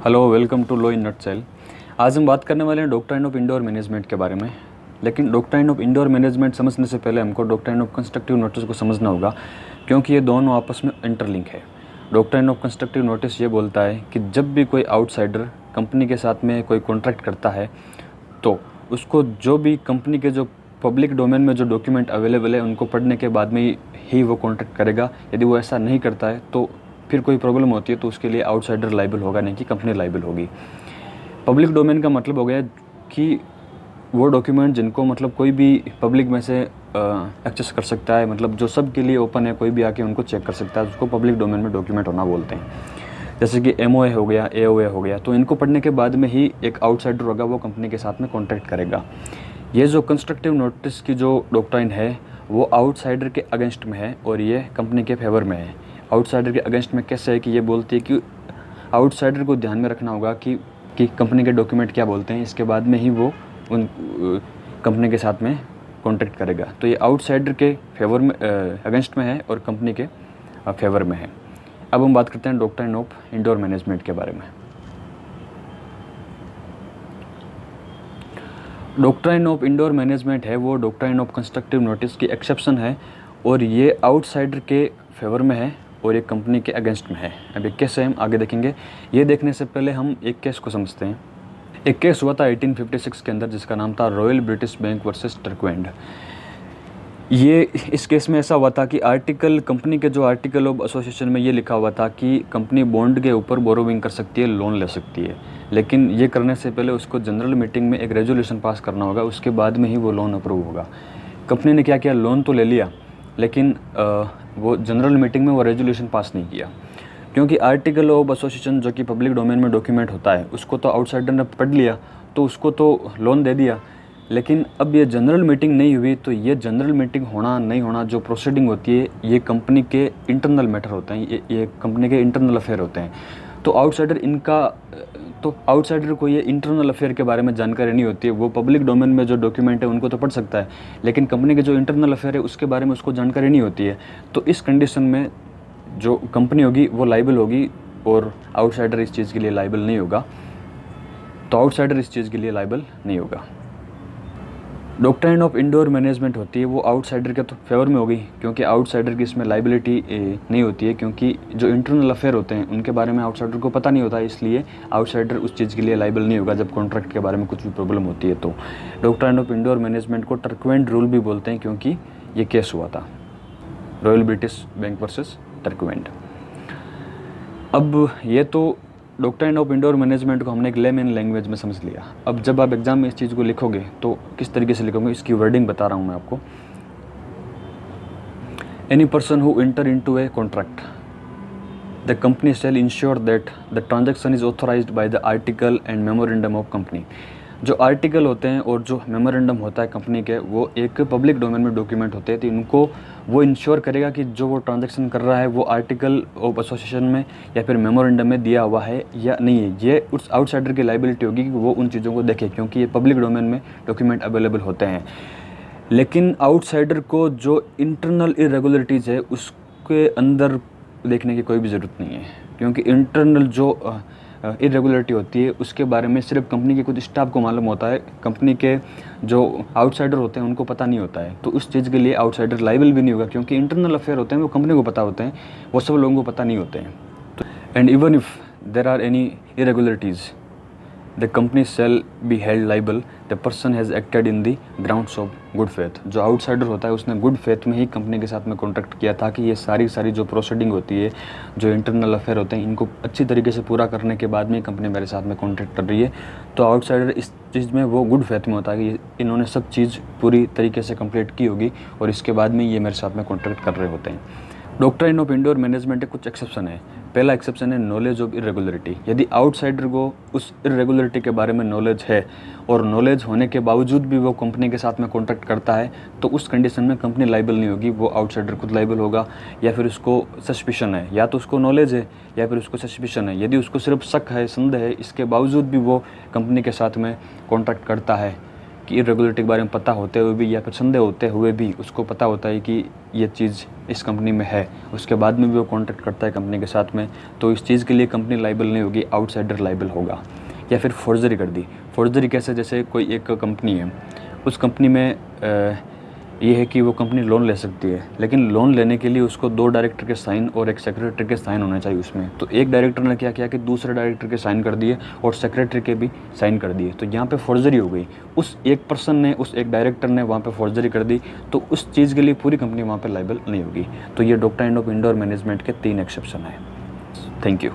Hello, welcome to law in nutshell. आज हम बात करने वाले हैं डॉक्ट्राइन ऑफ इंडोर मैनेजमेंट के बारे में। लेकिन डॉक्ट्राइन ऑफ इंडोर मैनेजमेंट समझने से पहले हमको डॉक्ट्राइन ऑफ कंस्ट्रक्टिव नोटिस को समझना होगा, क्योंकि ये दोनों आपस में इंटरलिंक है। डॉक्ट्राइन ऑफ कंस्ट्रक्टिव नोटिस ये बोलता है कि जब भी कोई आउटसाइडर कंपनी के साथ में कोई कॉन्ट्रैक्ट करता है तो उसको जो भी कंपनी के जो पब्लिक डोमेन में जो डॉक्यूमेंट अवेलेबल है उनको पढ़ने के बाद में ही वो कॉन्ट्रैक्ट करेगा। यदि वो ऐसा नहीं करता है तो फिर कोई प्रॉब्लम होती है तो उसके लिए आउटसाइडर लाइबल होगा, नहीं कि कंपनी लाइबल होगी। पब्लिक डोमेन का मतलब हो गया कि वो डॉक्यूमेंट जिनको मतलब कोई भी पब्लिक में से एक्सेस कर सकता है, मतलब जो सब के लिए ओपन है, कोई भी आके उनको चेक कर सकता है, उसको पब्लिक डोमेन में डॉक्यूमेंट होना बोलते हैं। जैसे कि MOA हो गया, AOA हो गया, तो इनको पढ़ने के बाद में ही एक आउटसाइडर होगा वो कंपनी के साथ में कॉन्ट्रैक्ट करेगा। ये जो कंस्ट्रक्टिव नोटिस की जो डॉक्ट्राइन है वो आउटसाइडर के अगेंस्ट में है और ये कंपनी के फेवर में है। आउटसाइडर के अगेंस्ट में कैसे है कि ये बोलती है कि आउटसाइडर को ध्यान में रखना होगा कि कंपनी के डॉक्यूमेंट क्या बोलते हैं, इसके बाद में ही वो उन कंपनी के साथ में कॉन्ट्रैक्ट करेगा। तो ये आउटसाइडर के फेवर में अगेंस्ट में है और कंपनी के फेवर में है। अब हम बात करते हैं डॉक्ट्राइन ऑफ इंडोर मैनेजमेंट के बारे में। डॉक्ट्राइन ऑफ इंडोर मैनेजमेंट है वो डॉक्ट्राइन ऑफ कंस्ट्रक्टिव नोटिस की एक्सेप्शन है और ये आउटसाइडर के फेवर में है और ये कंपनी के अगेंस्ट में है। अब ये कैसे हम आगे देखेंगे, ये देखने से पहले हम एक केस को समझते हैं। एक केस हुआ था 1856 के अंदर जिसका नाम था रॉयल ब्रिटिश बैंक वर्सेस टर्कवैंड। ये इस केस में ऐसा हुआ था कि कंपनी के जो आर्टिकल ऑफ एसोसिएशन में ये लिखा हुआ था कि कंपनी बॉन्ड के ऊपर बोरोविंग कर सकती है, लोन ले सकती है, लेकिन ये करने से पहले उसको जनरल मीटिंग में एक रेजोल्यूशन पास करना होगा, उसके बाद में ही वो लोन अप्रूव होगा। कंपनी ने क्या किया, लोन तो ले लिया लेकिन वो जनरल मीटिंग में वो रेजोल्यूशन पास नहीं किया, क्योंकि आर्टिकल ऑफ एसोसिएशन जो कि पब्लिक डोमेन में डॉक्यूमेंट होता है उसको तो आउटसाइडर ने पढ़ लिया तो उसको तो लोन दे दिया, लेकिन अब ये जनरल मीटिंग नहीं हुई। तो ये जनरल मीटिंग होना नहीं होना जो प्रोसीडिंग होती है ये कंपनी के इंटरनल मैटर होते हैं, ये कंपनी के इंटरनल अफेयर होते हैं। तो आउटसाइडर को ये इंटरनल अफेयर के बारे में जानकारी नहीं होती है। वो पब्लिक डोमेन में जो डॉक्यूमेंट है उनको तो पढ़ सकता है, लेकिन कंपनी के जो इंटरनल अफेयर है उसके बारे में उसको जानकारी नहीं होती है। तो इस कंडीशन में जो कंपनी होगी वो लाइबल होगी और आउटसाइडर इस चीज़ के लिए लाइबल नहीं होगा। डॉक्ट्राइन ऑफ इंडोर मैनेजमेंट होती है वो आउटसाइडर के तो फेवर में होगी, क्योंकि आउटसाइडर की इसमें लाइबिलिटी नहीं होती है, क्योंकि जो इंटरनल अफेयर होते हैं उनके बारे में आउटसाइडर को पता नहीं होता है, इसलिए आउटसाइडर उस चीज़ के लिए लाइबल नहीं होगा जब कॉन्ट्रैक्ट के बारे में कुछ भी प्रॉब्लम होती है। तो डॉक्ट्राइन ऑफ इंडोर मैनेजमेंट को टर्कवैंड रूल भी बोलते हैं, क्योंकि ये केस हुआ था रॉयल ब्रिटिश बैंक वर्सेस टर्कवैंड। अब ये तो डॉक्ट्राइन ऑफ इंडोर मैनेजमेंट को हमने एक लेमन लैंग्वेज में समझ लिया। अब जब आप एग्जाम में इस चीज़ को लिखोगे तो किस तरीके से लिखोगे, इसकी वर्डिंग बता रहा हूँ मैं आपको। Any person who enter into a contract the company shell ensure that the transaction is authorised by the article and memorandum of company. जो आर्टिकल होते हैं और जो मेमोरेंडम होता है कंपनी के, वो एक पब्लिक डोमेन में डॉक्यूमेंट होते हैं, तो इनको वो इंश्योर करेगा कि जो वो ट्रांजैक्शन कर रहा है वो आर्टिकल ऑफ एसोसिएशन में या फिर मेमोरेंडम में दिया हुआ है या नहीं है। ये उस आउटसाइडर की लाइबिलिटी होगी कि वो उन चीज़ों को देखे, क्योंकि ये पब्लिक डोमेन में डॉक्यूमेंट अवेलेबल होते हैं। लेकिन आउटसाइडर को जो इंटरनल इरेगुलरिटीज़ है उसके अंदर देखने की कोई भी ज़रूरत नहीं है, क्योंकि इंटरनल जो इरेगुलरिटी होती है उसके बारे में सिर्फ कंपनी के कुछ स्टाफ को मालूम होता है, कंपनी के जो आउटसाइडर होते हैं उनको पता नहीं होता है। तो उस चीज़ के लिए आउटसाइडर लाइबल भी नहीं होगा, क्योंकि इंटरनल अफेयर होते हैं वो कंपनी को पता होते हैं, वो सब लोगों को पता नहीं होते हैं। And even if there are any irregularities the company shall be held liable the person has acted in the grounds of good faith. जो आउटसाइडर होता है उसने गुड फेथ में ही कंपनी के साथ में कॉन्ट्रैक्ट किया था कि ये सारी जो प्रोसीडिंग होती है, जो इंटरनल अफेयर होते हैं, इनको अच्छी तरीके से पूरा करने के बाद में कंपनी मेरे साथ में कॉन्ट्रैक्ट कर रही है। तो आउटसाइडर इस चीज़ में वो गुड फेथ में होता है कि इन्होंने सब चीज़ पूरी तरीके से कंप्लीट की होगी और इसके बाद में ये मेरे साथ में कॉन्ट्रैक्ट कर रहे होते हैं। डॉक्ट्राइन ऑफ इंडोर मैनेजमेंट के कुछ एक्सेप्शन है। पहला एक्सेप्शन है नॉलेज ऑफ इरेगुलरिटी। यदि आउटसाइडर को उस इरेगुलरिटी के बारे में नॉलेज है और नॉलेज होने के बावजूद भी वो कंपनी के साथ में कॉन्ट्रैक्ट करता है तो उस कंडीशन में कंपनी लाइबल नहीं होगी, वो आउटसाइडर खुद लाइबल होगा, या फिर उसको सस्पिशन है, या तो उसको नॉलेज है या फिर उसको सस्पिशन है। यदि उसको सिर्फ शक है, संदेह है, इसके बावजूद भी वो कंपनी के साथ में कॉन्ट्रैक्ट करता है कि इरेगुलरिटी के बारे में पता होते हुए भी या फिर संदेह होते हुए भी उसको पता होता है कि ये चीज़ इस कंपनी में है, उसके बाद में भी वो कॉन्ट्रैक्ट करता है कंपनी के साथ में, तो इस चीज़ के लिए कंपनी लाइबल नहीं होगी, आउटसाइडर लाइबल होगा। या फिर फोर्जरी कर दी। फोर्जरी कैसे, जैसे कोई एक कंपनी है, उस कंपनी में ये है कि वो कंपनी लोन ले सकती है, लेकिन लोन लेने के लिए उसको 2 डायरेक्टर के साइन और एक सेक्रेटरी के साइन होने चाहिए उसमें। तो एक डायरेक्टर ने क्या किया कि दूसरे डायरेक्टर के साइन कर दिए और सेक्रेटरी के भी साइन कर दिए, तो यहाँ पे फोर्जरी हो गई। उस एक पर्सन ने, उस एक डायरेक्टर ने वहाँ पे फोर्जरी कर दी, तो उस चीज़ के लिए पूरी कंपनी वहाँ पे लाइबल नहीं होगी। तो ये डॉक्ट्राइन ऑफ इंडोर मैनेजमेंट के 3 एक्सेप्शन है। Thank you.